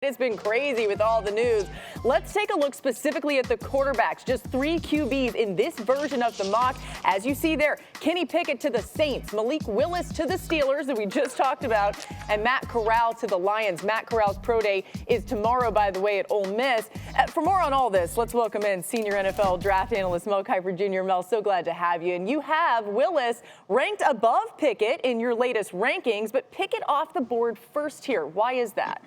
It's been crazy with all the news. Let's take a look specifically at the quarterbacks. Just 3 QBs in this version of the mock. As you see there, Kenny Pickett to the Saints, Malik Willis to the Steelers that we just talked about, and Matt Corral to the Lions. Matt Corral's pro day is tomorrow, by the way, at Ole Miss. For more on all this, let's welcome in senior NFL draft analyst Mel Kiper Jr. Mel, so glad to have you. And you have Willis ranked above Pickett in your latest rankings, but Pickett off the board first here. Why is that?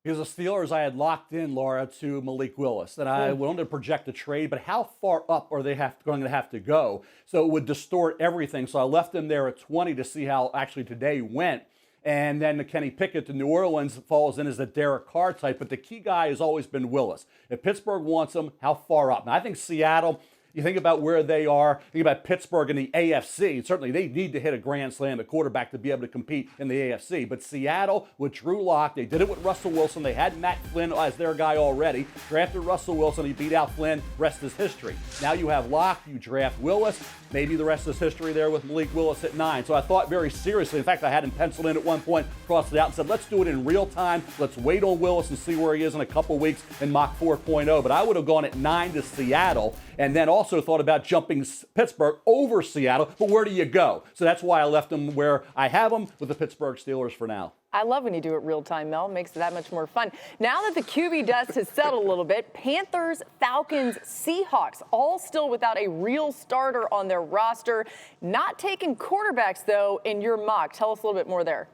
Because the Steelers, I had locked in, Laura, to Malik Willis. And I wanted to project a trade, but how far up are they going to have to go? So it would distort everything. So I left him there at 20 to see how actually today went. And then the Kenny Pickett to New Orleans falls in as the Derek Carr type. But the key guy has always been Willis. If Pittsburgh wants him, how far up? Now, I think Seattle, you think about where they are, think about Pittsburgh in the AFC. Certainly, they need to hit a grand slam at quarterback to be able to compete in the AFC. But Seattle with Drew Lock, they did it with Russell Wilson. They had Matt Flynn as their guy already. Drafted Russell Wilson. He beat out Flynn. Rest is history. Now you have Lock. You draft Willis. Maybe the rest is history there with Malik Willis at 9. So I thought very seriously. In fact, I had him penciled in at one point, crossed it out, and said, let's do it in real time. Let's wait on Willis and see where he is in a couple weeks in mock 4.0. But I would have gone at 9 to Seattle, and then also thought about jumping Pittsburgh over Seattle. But where do you go? So that's why I left him where I have him with the Pittsburgh Steelers for now. I love when you do it real time, Mel. It makes it that much more fun. Now that the QB dust has settled a little bit, Panthers, Falcons, Seahawks, all still without a real starter on their roster. Not taking quarterbacks, though, in your mock. Tell us a little bit more there.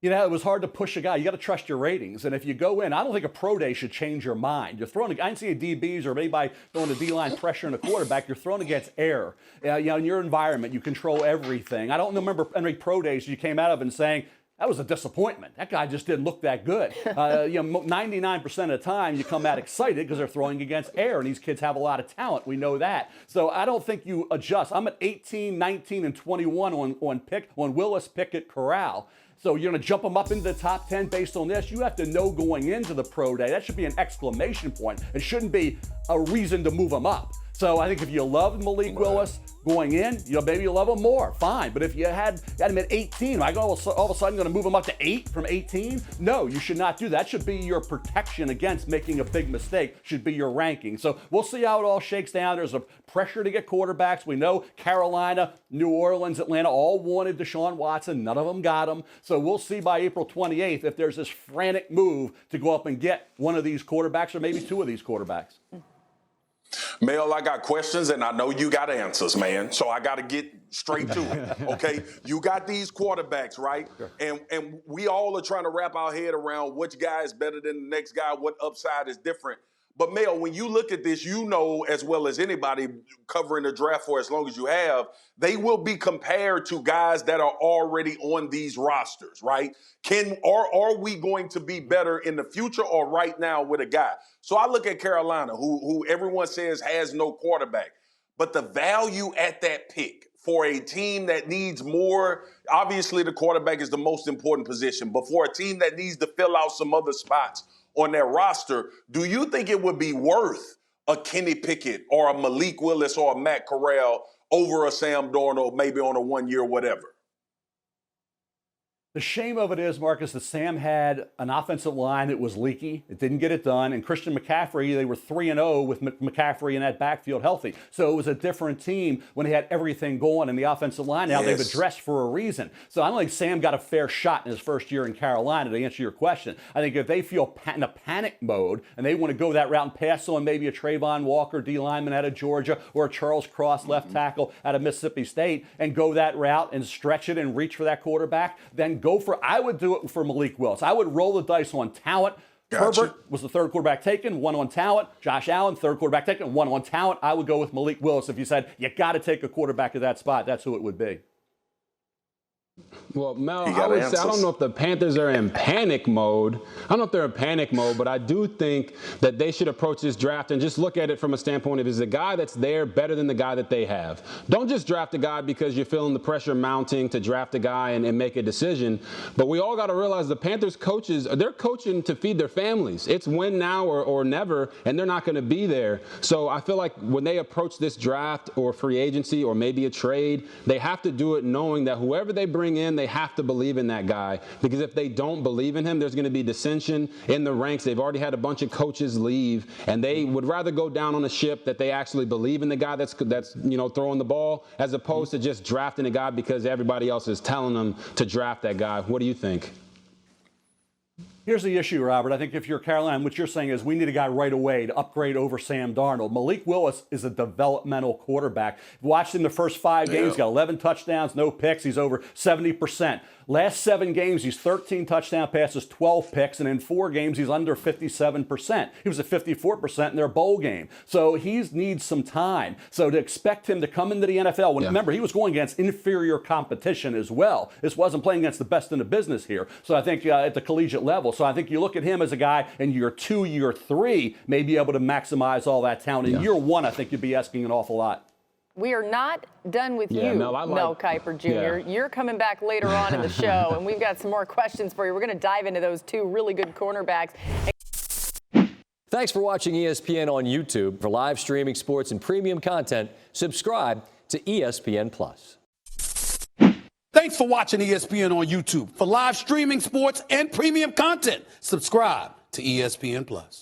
You know, it was hard to push a guy. You got to trust your ratings. And if you go in, I don't think a pro day should change your mind. You're throwing, I didn't see a DBs or anybody throwing a D-line pressure in a quarterback. You're throwing against air. You know, in your environment, you control everything. I don't remember any pro days you came out of and saying, that was a disappointment. That guy just didn't look that good. 99% of the time, you come out excited because they're throwing against air, and these kids have a lot of talent. We know that. So I don't think you adjust. I'm at 18, 19, and 21 on Willis, Pickett, Corral. So you're going to jump them up into the top 10 based on this. You have to know going into the pro day. That should be an exclamation point. It shouldn't be a reason to move them up. So I think if you love Malik Willis going in, maybe you love him more. Fine. But if you had him at 18, am I all of a sudden going to move him up to 8 from 18? No, you should not do that. That should be your protection against making a big mistake, should be your ranking. So we'll see how it all shakes down. There's a pressure to get quarterbacks. We know Carolina, New Orleans, Atlanta all wanted Deshaun Watson. None of them got him. So we'll see by April 28th if there's this frantic move to go up and get one of these quarterbacks or maybe 2 of these quarterbacks. Mel, I got questions, and I know you got answers, man. So I got to get straight to it, okay? You got these quarterbacks, right? Sure. And we all are trying to wrap our head around which guy is better than the next guy, what upside is different. But, Mel, when you look at this, you know as well as anybody covering the draft for as long as you have, they will be compared to guys that are already on these rosters, right? Are we going to be better in the future or right now with a guy? So I look at Carolina, who everyone says has no quarterback. But the value at that pick for a team that needs more, obviously the quarterback is the most important position, but for a team that needs to fill out some other spots on their roster, do you think it would be worth a Kenny Pickett or a Malik Willis or a Matt Corral over a Sam Darnold, maybe on a 1-year whatever? The shame of it is, Marcus, that Sam had an offensive line that was leaky. It didn't get it done. And Christian McCaffrey, they were 3-0 with McCaffrey in that backfield healthy. So it was a different team when they had everything going in the offensive line. Now they've addressed for a reason. So I don't think Sam got a fair shot in his first year in Carolina, to answer your question. I think if they feel in a panic mode and they want to go that route and pass on maybe a Trayvon Walker, D lineman out of Georgia, or a Charles Cross left tackle out of Mississippi State, and go that route and stretch it and reach for that quarterback, then I would do it for Malik Willis. I would roll the dice on talent. Gotcha. Herbert was the 3rd quarterback taken, 1 on talent. Josh Allen, 3rd quarterback taken, 1 on talent. I would go with Malik Willis. If you said, you got to take a quarterback at that spot, that's who it would be. Well, Mel, I would say I don't know if the Panthers are in panic mode. I don't know if they're in panic mode, but I do think that they should approach this draft and just look at it from a standpoint of, is the guy that's there better than the guy that they have? Don't just draft a guy because you're feeling the pressure mounting to draft a guy and make a decision. But we all got to realize the Panthers coaches, they're coaching to feed their families. It's win now or never, and they're not going to be there. So I feel like when they approach this draft or free agency or maybe a trade, they have to do it knowing that whoever they bring in, they have to believe in that guy, because if they don't believe in him, there's going to be dissension in the ranks. They've already had a bunch of coaches leave, and they would rather go down on a ship that they actually believe in the guy that's throwing the ball, as opposed to just drafting a guy because everybody else is telling them to draft that guy. What do you think? Here's the issue, Robert. I think if you're Carolina, what you're saying is we need a guy right away to upgrade over Sam Darnold. Malik Willis is a developmental quarterback. Watched him the first 5 games, got 11 touchdowns, no picks. He's over 70%. Last 7 games, he's 13 touchdown passes, 12 picks, and in 4 games, he's under 57%. He was at 54% in their bowl game. So he needs some time. So to expect him to come into the NFL, remember, he was going against inferior competition as well. This wasn't playing against the best in the business here. So I think at the collegiate level. So I think you look at him as a guy in year 2, year 3, may be able to maximize all that talent. In year 1, I think you'd be asking an awful lot. We are not done with you, Mel Kiper Jr. Yeah. You're coming back later on in the show, and we've got some more questions for you. We're going to dive into those 2 really good cornerbacks. Thanks for watching ESPN on YouTube. For live streaming sports and premium content, subscribe to ESPN+. Thanks for watching ESPN on YouTube. For live streaming sports and premium content, subscribe to ESPN+.